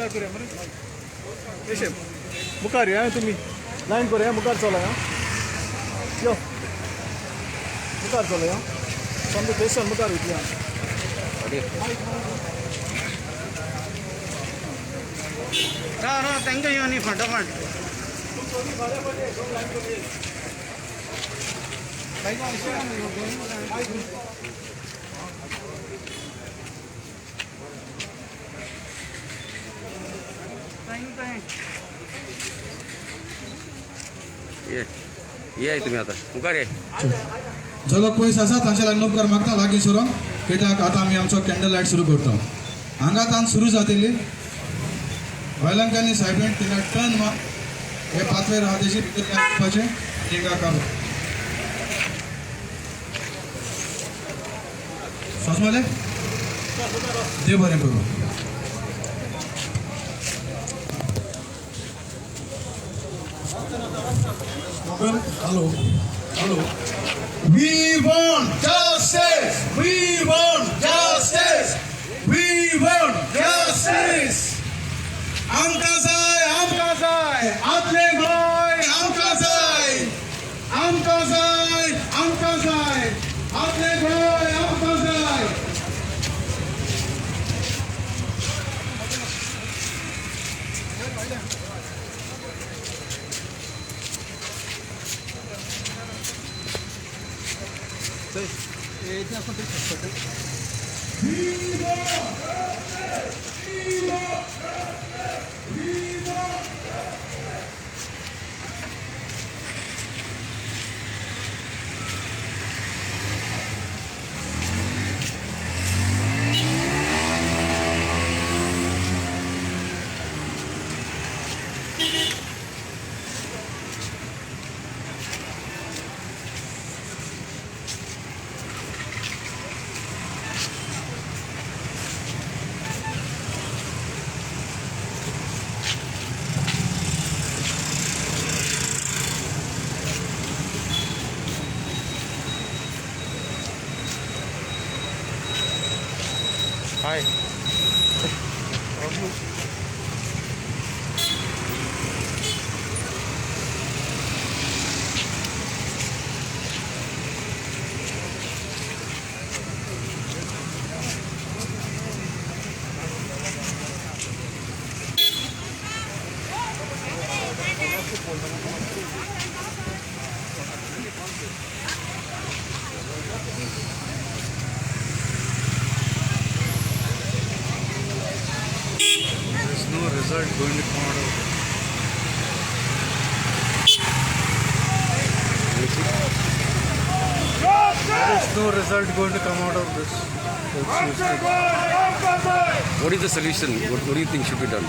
Start करूया मरे एशे मुखार या तुम्ही लाईन करूया मुखार चला या यो मुखार चला या समजा स्टेशन मुखार इतल्या रा तांकां येवन फटाफट ये तुम्ही आता मुखार ये जो पयस आसा तांचे लग्न उपकार मागता लागीं सरून कित्याक आतां आमी आमचो कॅन्डल लायट सुरू करता हांगा तान सुरू जातली वयल्यांनी सायबीण तिका टर्न हे पाथवेर आहा तेजी भितर वचपाचें तिका काडून सोसमाले देव बरें करूं Hello. We want justice. We want justice. We want justice. आमकां जाय आदले गोंय आमकां जाय आदले गोंय आमकां जाय हाय no result going to come out of this. There is no result going to come out of this. What is the solution? What do you think should be done?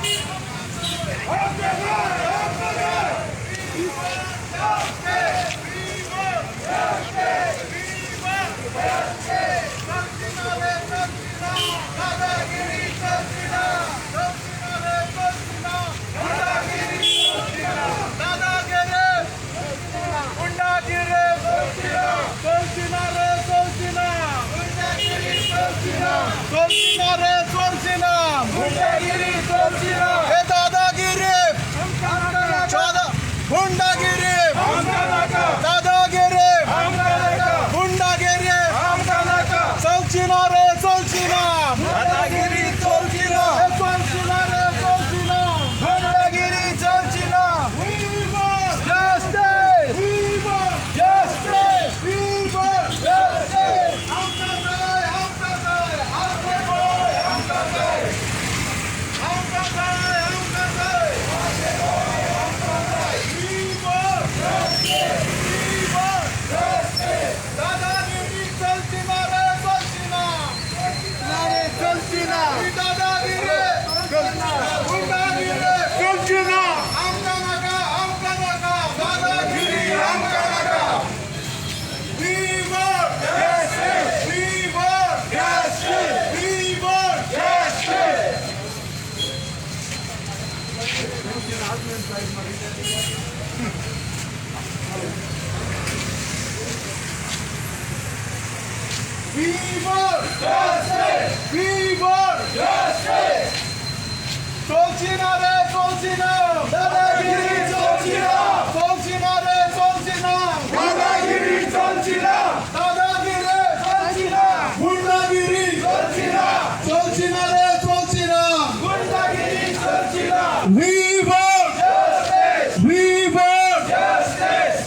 चलचिना रे चलचिना दादागिरी चलचिना चलचिना रे चलचिना दादागिरी चलचिना दादागिरी चलचिना गुंडागिरी चलचिना चलचिना रे चलचिना गुंडागिरी चलचिना We want justice we want justice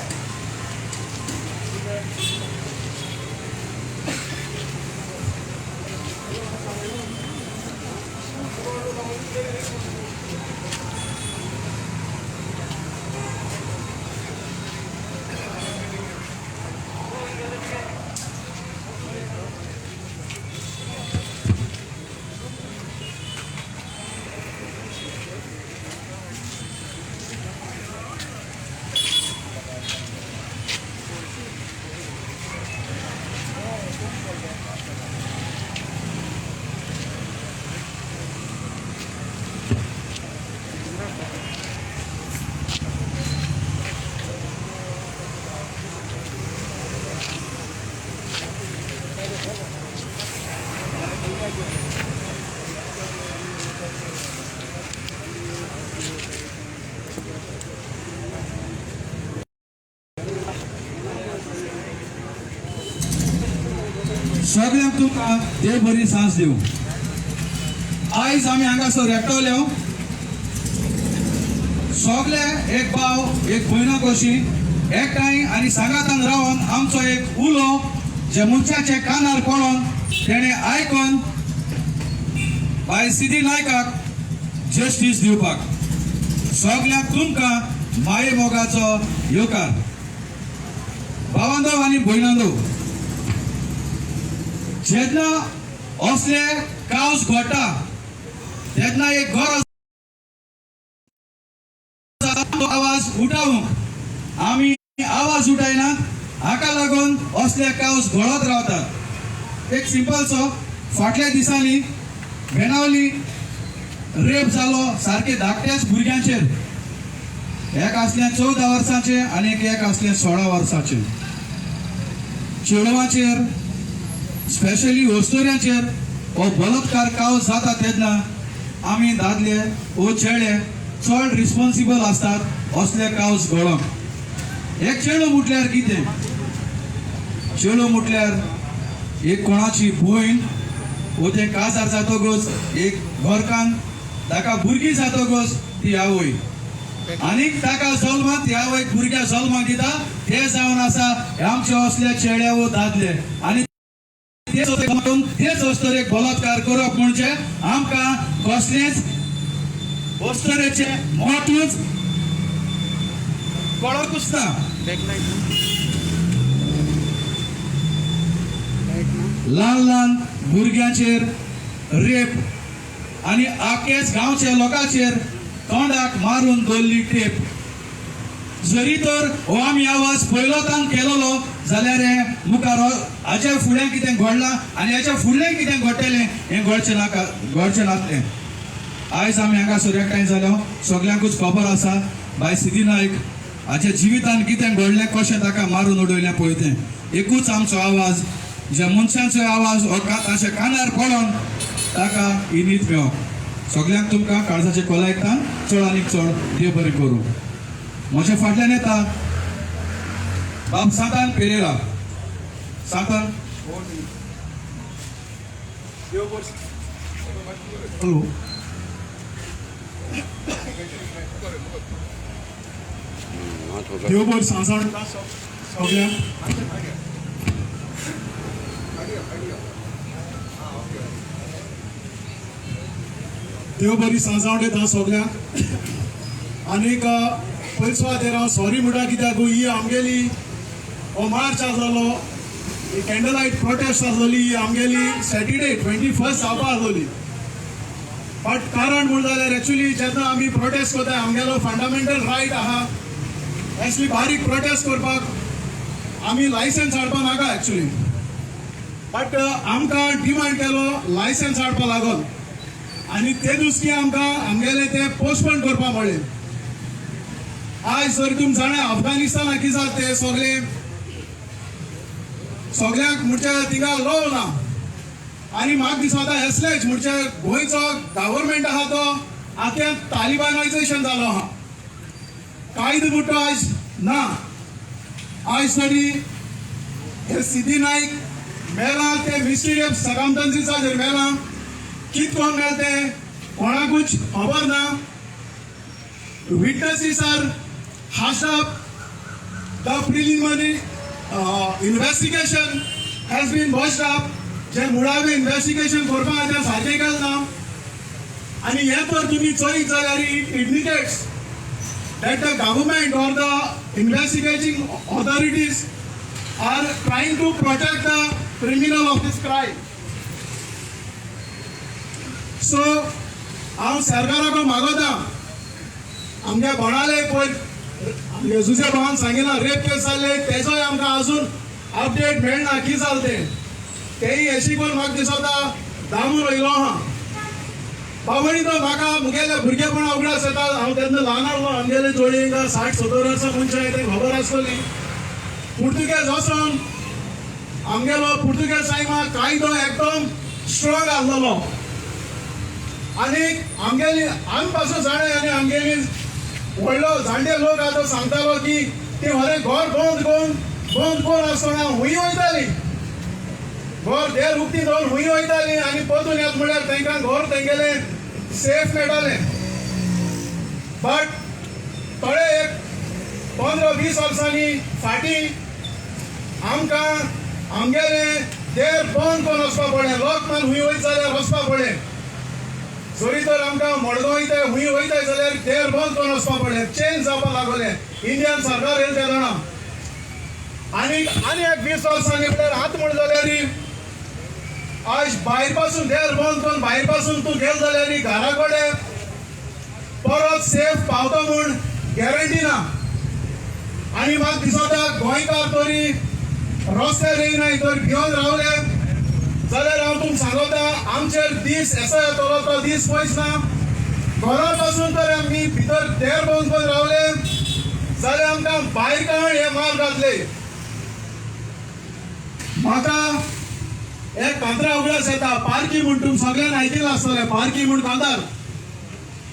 सगळ्यांक तुमकां देव बरी सांस दिवं. आयज आमी हांगासर एकठावले सगळे एक भाव एक भयणा कशी एकठांय आनी सांगातान रावन आमचो एक उलो जे मनशाचे कानार पडोन तेणे आयकून बाय सिद्धी नायकाक जस्टीस दिवपाक सगळ्यांक तुमकां माये मोगाचो येवकार. भावांदो आनी भयणांदो, जेन्ना असले कावस घडटा तेन्ना एक घर आवाज उठावंक आमी आवाज उठायनात. हाका लागून असले कावस घडत रावतात. एक सिंपल सो फाटल्या दिसांनी बेनावली रेप जालो सारखे धाकट्याच भुरग्यांचेर. एक आसले 14 वर्सांचे आनी एक आसले 16 वर्सांचे. चेडवांचेर स्पेशली वस्तुऱ्यांचेर हो बलात्कार कावस जाता तेन्ना आमी दादले ओ चेडे चड रिस्पॉन्सिबल असतात असले कावस घडोवंक. एक चेडो म्हटल्यार कितें? चेडो म्हटल्यार एक कोणाची भयण वो ते काजार जातकच एक घरकान ताका भुरगीं जातकच ती आवय आनीक ताका जल्माक ती आवय भुरग्या जल्माक दिता. ते जावन आसा आमचे असले चेडे वो दादले आनी तेच वस्तुरेक बलात्कार करप म्हणजे आमकां कसलेच वस्तुरेचे म्हत्वच कळकूच ना. ल्हान ल्हान भुरग्यांचेर रेप आनी आखेच गांवच्या लोकांचेर तोंडाक मारून दवरली टेप. जरी तर हो आमी आवाज पयलोतान केलोलो जाल्यार हे मुखार हाच्या फुडें कितें घडलां आनी हाच्या फुडलें कितें घडटलें हें घडचें नासलें. आयज आमी हांगासर एकठांय जालो सगळ्यांकूच खबर आसा बाय सिद्धी नायक हाच्या जिवितान कितें घडलें कशें ताका मारून उडयलें पळय तें. एकूच आमचो आवाज जे मनशांचो आवाज हो ताच्या कानार पडोन ताका ही न्हीद मेळोवंक. सगळ्यांक तुमकां काळजाचे कोलायतान चड आनी चड देव बरें करूं. म्हज्या फाटल्यान येता बाब सांतान पेरेरा. सांतान हॅलो देव बरें सांसाण सगळ्यांक. देव बरी सांसावण येता सगळ्यांक. आनीक पयस सुवातेर हांव सॉरी म्हणटा कित्याक ही आमगेली हो मार्च आसलो ही कॅन्डल लायट प्रोटेस्ट आसलोली ही आमगेली सॅटर्डे 21 जावपा आसलोली. बट कारण म्हण जाल्यार एक्चुली जेन्ना आमी प्रोटेस्ट करता आमगेलो फंडामेंटल रायट आहा असली बारीक प्रोटेस्ट करपाक आमी लायसन्स हाडपा नाका एक्चुली. बट आमकां डिमांड केलो लायसन्स हाडपा लागून आनी ते दुसरी आमकां आमगेले ते पोस्टपोन करपा मेळ्ळे. आयज जर तुमी जाणा अफगानिस्तानाक कितें जाता ते सगळ्यांक म्हणजे थिंगा लॉ ना आनी म्हाका दिसता एसलेच म्हणजे गोंयचो गव्हर्मेंट आहा तो आख्या तालिबानायझेशन जालो आहा कायदो बुट्टो आयज ना आयज तरी हे सिद्धी नाईक मेला ते मिस्टिरियस सर्कमस्टन्सीसाचेर मेला कित कोण मेला ते कोणाकूच खबर ना विटनेसीस R hashed up the preliminary investigation has been washed up जे मुळावे इन्व्हेस्टिगेशन करपाक ते सारकें केलें ना आनी हे तर तुमी चोयत जाल्यार it indicates that the government or the investigating authorities are trying to protect the criminal of this crime. So, हांव सरकाराक मागोता आमगे कोणाले पयर जुजे भावान सांगितला रेप केस जाल्ले तेजोय आमकां अजून अपडेट मेळना की जालें तें तेय अशी कोण म्हाका दिसता दामून रोयलो आहा बाबणी तो म्हाका मुगेले भुरगेपणा उगडास येता हांव तेन्ना ल्हान आसलो आमगेले जोडींक 60-70 वर्सां मनशां तें खबर आसतली पुर्तुगेज वचोन आमगेलो पुर्तुगेज टायमार कायदो एकदम स्ट्रॉंग आसलेलो आनी आमगेली आमी पासून जाणें आनी आमगेली व्हडलो जाणटे लोक आतां सांगतालो की ते व्हरे घर बंद कोरून आसतना हुंय वयताली घर देर उक्ती जावन हुंय वयताली आनी परतून येत म्हळ्यार तांकां घर तेंगेले सेफ मेळटालें बट थोडे एक 15-20 वर्सांनी फाटीं आमकां आमगेले देर बंद करून वचपा पडलें लोक मान हुंय वयत जाल्यार वचपा पडलें जरी तर आमकां मडगांव वयताय हुंय वयताय जाल्यार देर बंद करून वचपा पडलें चेंज जावपा लागलें इंडियन सरकार येयलें तें जाणा आनी एक 20 वर्सांनी म्हळ्यार आतां म्हण जाल्यार आज भायर पासून देर बंद करून भायर पासून तूं गेल जाल्यार घरा कडेन परत सेफ पावता म्हूण गॅरंटी ना आनी म्हाका दिसता गोंयकार तरी रस्त्यार येयनाय तर भिवन रावले जाल्यार हांव तुमकां सांगता आमचेर दीस असो येतलो तो दीस पयस ना घरा पासून तर आमी भितर देर बंद करून रावले जाल्यार आमकां भायर काण हे माल घातले म्हाका एक कांतरा उगडास येता पारकी म्हूण तुमी सगळ्यान आयकिल्लें आसतलें पारकी म्हूण कांतार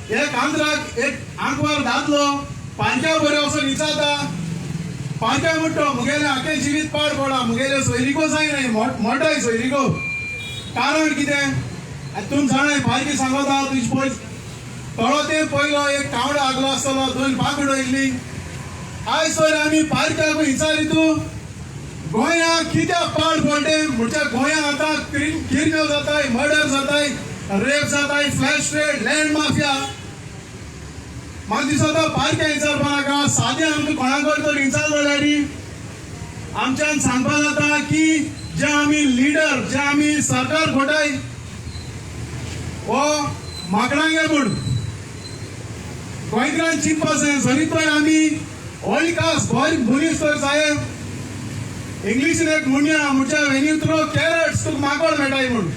हे कांतराक एक आंकवार दादलो पारक्या बरें वचून विचारता पारक्या म्हणटा मुगेलें आख्खें जिवीत पाड पडा मुगेले सोयरीको जायनाय मोटाय सोयरीको कारण कितें आतां तुमी जाणाय पारकी सांगता तुजी पळय थोडो तें पयलो एक कावडो आगलो आसतलो 2 पांक उडयल्ली आयज तर आमी पारक्याक विचारितू गोंयांत कित्याक पाड पडले म्हणजे गोंयांत आतां किरण्यो जाताय मर्डर जाताय रेप जाताय फ्लॅश ट्रेड लँड माफिया म्हाका दिसता पारक्या विचारपा नाका सादें आमकां कोणाकय तर विचार जाल्यार आमच्यान सांगपा जाता की जे आमी लिडर जे आमी सरकार घोटाय हो माकडांगे म्हूण गोंयकारांक चिंतपा जाय जरी तर आमी ऑयल कास्ट बरी मनीस तर जाय इंग्लिशीन एक म्हणया म्हणजे वेन यू थ्रो कॅरट्स तुका माकड मेळटाय म्हूण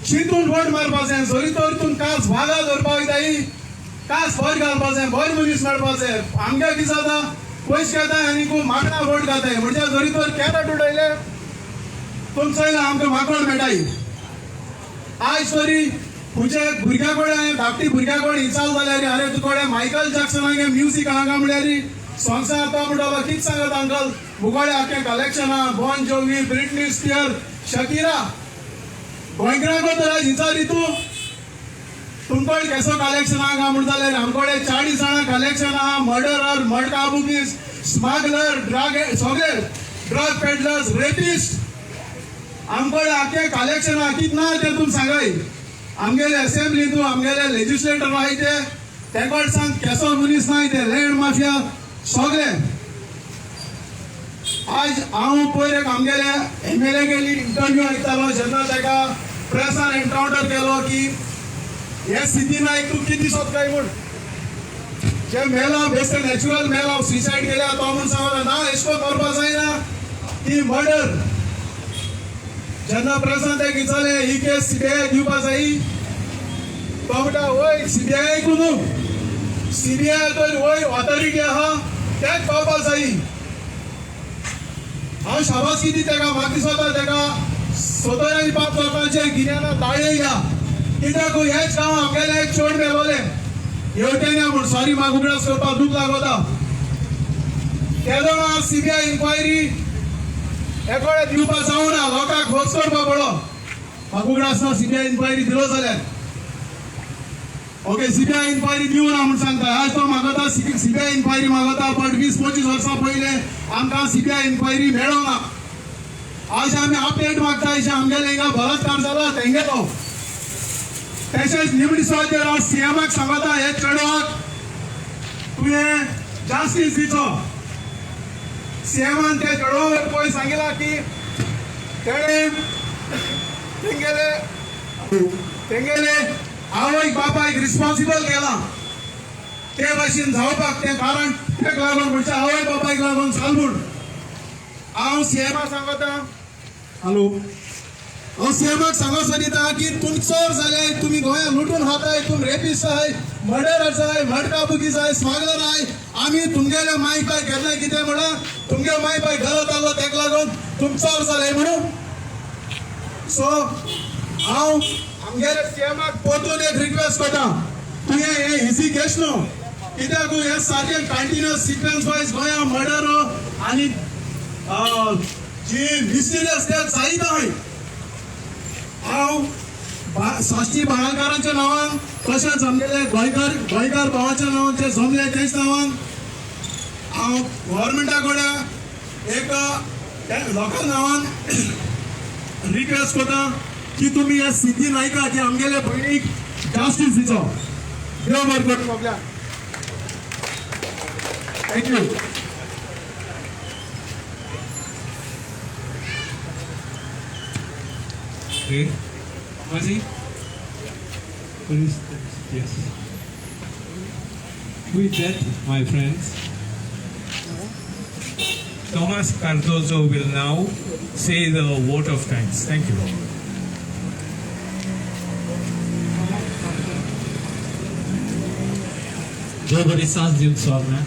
चिंतून वोट मारपा जाय जरी तर तूं कास भागा धरपा वयताय कास बरी घालपा जाय बरे मनीस मेळपा जाय आमगे कितें जाता पयशे घेताय आनी खूब माकडां वोट घाताय म्हणजे जरी तर कॅरट उडयले तुमचो चयला आमकां माकड मेळटाय आयज तरी तुजे भुरग्या कडेन धाकटी भुरग्या कडेन विचार जाल्यार अरे तुका कडेन मायकल जॅक्सनागे म्युजीक हांगा म्हळ्यार सॉंग्सां येता म्हणटा कितें सांगत अंकल मुगोडे आख्खें कलेक्शना बॉन जोवी ब्रिटनी स्पियर शकिरा गोंयकारांक तर आज विचारी तूं तुमकडेन केसो कलेक्शन आहा म्हण जाल्यार आमकडे 40 जाणां कलेक्शन आहा मर्डरर मडका बुकीस स्मगलर ड्रग सगळे ड्रग पेडलर्स रेपिस्ट आमकडे आख्खें कलेक्शन आहा कितें ना तें तुमी सांगाय आमगेले असेंब्लींतू आमगेले लेजिस्लेटर आहाय ते कडेन सांग केसो मनीस नाय ते लँड माफिया सगळे आज हांव पयर एक आमगेले MLA गेली इंटरव्यू आयकतालो जेन्ना ताका प्रेसान एनकावंटर केलो की हे सिद्धी नायक तूं कितें दिसत काय म्हूण जे मेला बेस्ट नॅचरल मेला सुसायड केल्या तो म्हूण सांगता ना एशको करपा जायना ती मर्डर जेन्ना प्रेसान ताका विचारलें ही केस CBI दिवपा जायी तो म्हणटा वय CBI न्हू CBI तर वय ऑथॉरिटी आहा तेच पावपा जायी हांव शाबासकी दी ताका म्हाका दिसता ताका 70 वर्सांचे गिन्याना ताळे या कित्याक हेच गांव आमगेले एक चोड मेलोले येवटेने म्हूण सॉरी म्हाका उगडास करपाक दूख लागोता तेदो आज सीबीआय इन्क्वायरी एकोडे दिवपाक जावना लोकांक होच करपाक पडलो म्हाका उगडास ना सीबीआय इन्क्वायरी दिलो जाल्यार ओके सीबीआय इन्क्वायरी दिवना म्हणून सांगता आज तो मागता सीबीआय इन्क्वायरी मागता बट 20-25 वर्सां पयले आमकां सीबीआय इन्क्वायरी मेळोना आज आमी अपडेट मागता आमगेले हिंगा बलात्कार जाला तेंगेलो तशेंच निवडी सुवातेर हांव सीएमाक सांगता हे चेडवाक तुवें जास्टीस दिवचो सीएमान त्या चेडवाक पळय सांगिला की तेंगेले आवयक बापायक रिस्पॉन्सिबल केला ते भाशेन जावपाक तें कारण तेक लागून म्हणजे आवय बापायक लागून चाल म्हूण हांव सीएमाक सांगता हॅलो हांव सीएमाक सांगो सोदिता की तुमी चोर जाले तुमी गोंयांत लुटून खाताय तुमी रेपिस्ट आहाय मर्डरर्स आहाय मडकाबुकीज आहाय स्मगलर आहाय आमी तुमगेले माय पाय केले कितें म्हणून तुमगे माय पाय घालत आलो तेका लागून तुमी चोर जाले म्हणून सो हांव आमगेले सीएमाक परतून एक रिक्वेस्ट करता तुवें हे इजी केस न्हू कित्याक हे सारकें कंटिन्युअस सिक्वेन्स वायज गोंया मर्डर आनी जी मिस्टिरियस डेथ जायत आहाय हांव साश्टी बाळकारांच्या नांवान तशेंच आमगेले गोंयकार भावाच्या नांवान जे जमले तेच नांवान हांव गव्हर्मेंटा कडेन एक लोकां नांवान रिक्वेस्ट करता की तुमी हे सिद्धी नायका की आमगेले भयणीक जास्टीस दिवचो देव बरें करूं बाबल्या thank you Okay. Mazi? Yes. With that, my friends, Thomas Cardozo will now say the vote of thanks. Thank you. देव बरी सांस दिवंक सोदना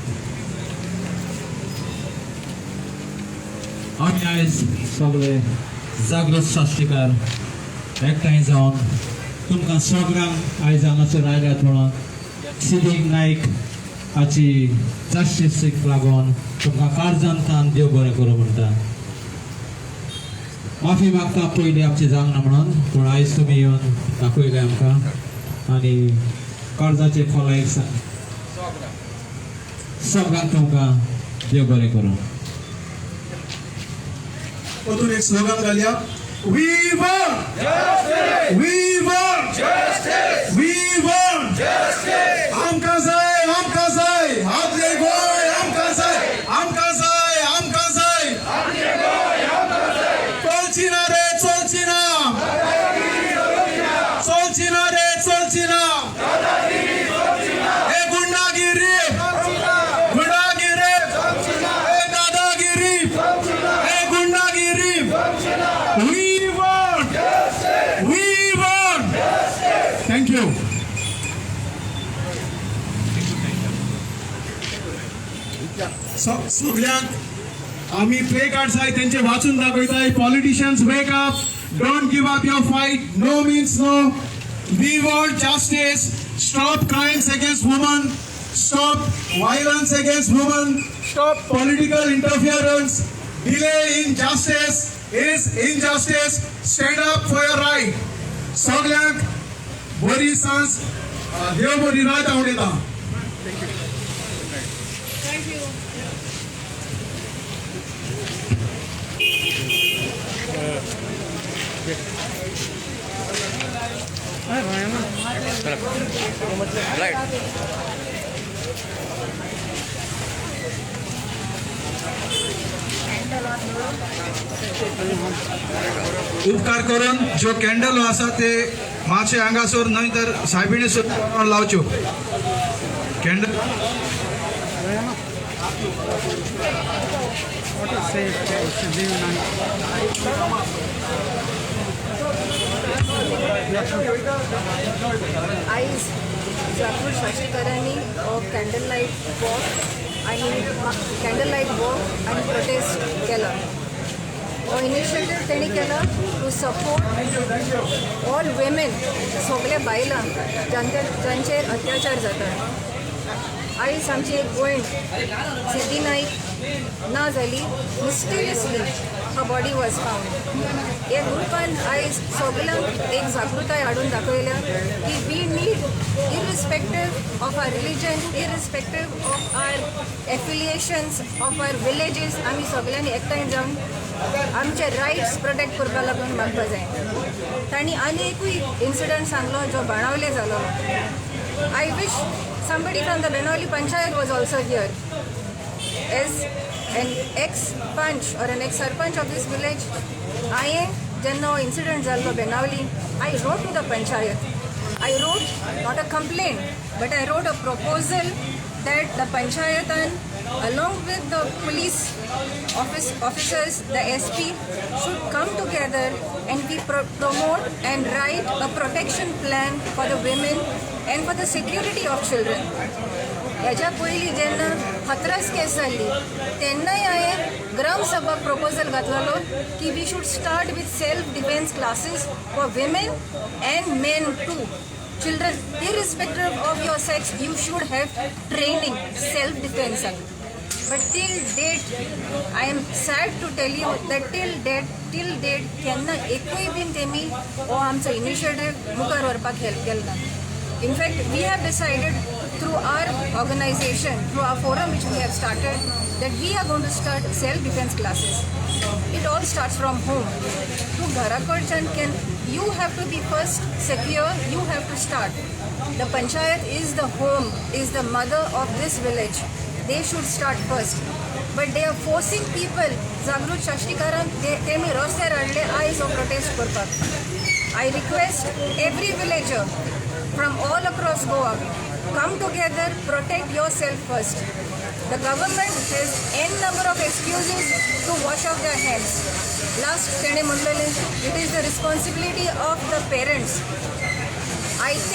आमी आयज सगळे जागृत साश्टीकार एकठांय जावन तुमकां सगळ्यांक आयज हांगासर आयल्यात म्हणून सिद्धीक नायक हाची जास्टीसीक लागून तुमकां काळजांतल्यान देव बरें करूं म्हणटा माफी मागता पयलीं आमचें जावंक ना म्हणून पूण आयज तुमी येवन दाखयलें आमकां आनी कर्जाचें फळ सगळ्यांक तुमकां देव बरें करूं परतून एक slogan घालया We want justice. We want justice. We want justice. आमकां जाय आदले गोंय आमकां जाय आदले गोंय आमकां जाय चलची ना रे चलची ना ए गुंडागिरी ए दादागिरी ए गुंडागिरी We want justice. Thank you. सगळ्यांक आम्ही प्ले कार्ड्स आहे त्यांचे वाचून दाखवताय politicians wake up don't give up your fight no means no we want justice stop crimes against woman stop violence against woman stop political interference delay in justice is injustice stand up for your right सगळ्यांक बरी सांस देव बरी रात आवडेता उपकार करून जो candle आसा ते मातशे हांगासर न्हय तर सायबिणी सुद्दां लावच्यो कॅन्डल आयज जागृत शास्त्रीकारांनी कॅन्डल लायट वॉक आणि कॅन्डल लायट वॉक आणि प्रोटेस्ट केला हो इनिशिएटीव तेणी केला टू सपोर्ट ऑल विमेन, सगळे बायलांक जांचेर अत्याचार जातात. आयज आमची एक गोयण सिद्धी नाईक ना जाली, मिस्टिरियसली her body was found. हे ग्रुपान आयज सगळ्यांक एक जागृताय हाडून दाखयल्या की we need, irrespective of our religion, irrespective of our affiliations, of our villages, आमी सगळ्यांनी एकठांय जावन आमचे रायट्स प्रोटेक्ट करपा लागून मागपा जाय. तांणी आनी एकूय इन्सिडंट सांगलो जो बाणावले जालो. I wish somebody from the Benoli Panchayat was also here. As an ex-panch or an ex-sarpanch of this village, जेन्ना हो incident जाल्लो Benaulim, I wrote to the Panchayat. I wrote not a complaint, but I wrote a proposal that the Panchayatan, along with the police officers, the SP, should come together and we promote and write a protection plan for the women and for the security of children. ह्याच्या पयलीं जेन्ना हाथरस केस जाल्ली तेन्नाय हांवें ग्राम सभाक proposal घातलेलो की we should start with self defence classes for women and men too. Children, irrespective of your sex, you should have training, self-defense. But till date, I am sad to tell you that till date, केन्ना एकूय bin तेमी हो आमचो initiative मुखार व्हरपाक help केलो ना. In fact, we have decided through our organization, through our forum which we have started, that we are going to start self-defense classes. It all starts from home. To Gharakodchan, you have to be first secure, you have to start. The Panchayat is the home, is the mother of this village. They should start first. But they are forcing people, Zagrut Shastikaran, they me roster adle eyes of protest korpak. I request every villager from all across Goa, come together, protect yourself first. The government has n number of excuses to wash off their hands. Last Tene Mundale, it is the responsibility of the parents. I think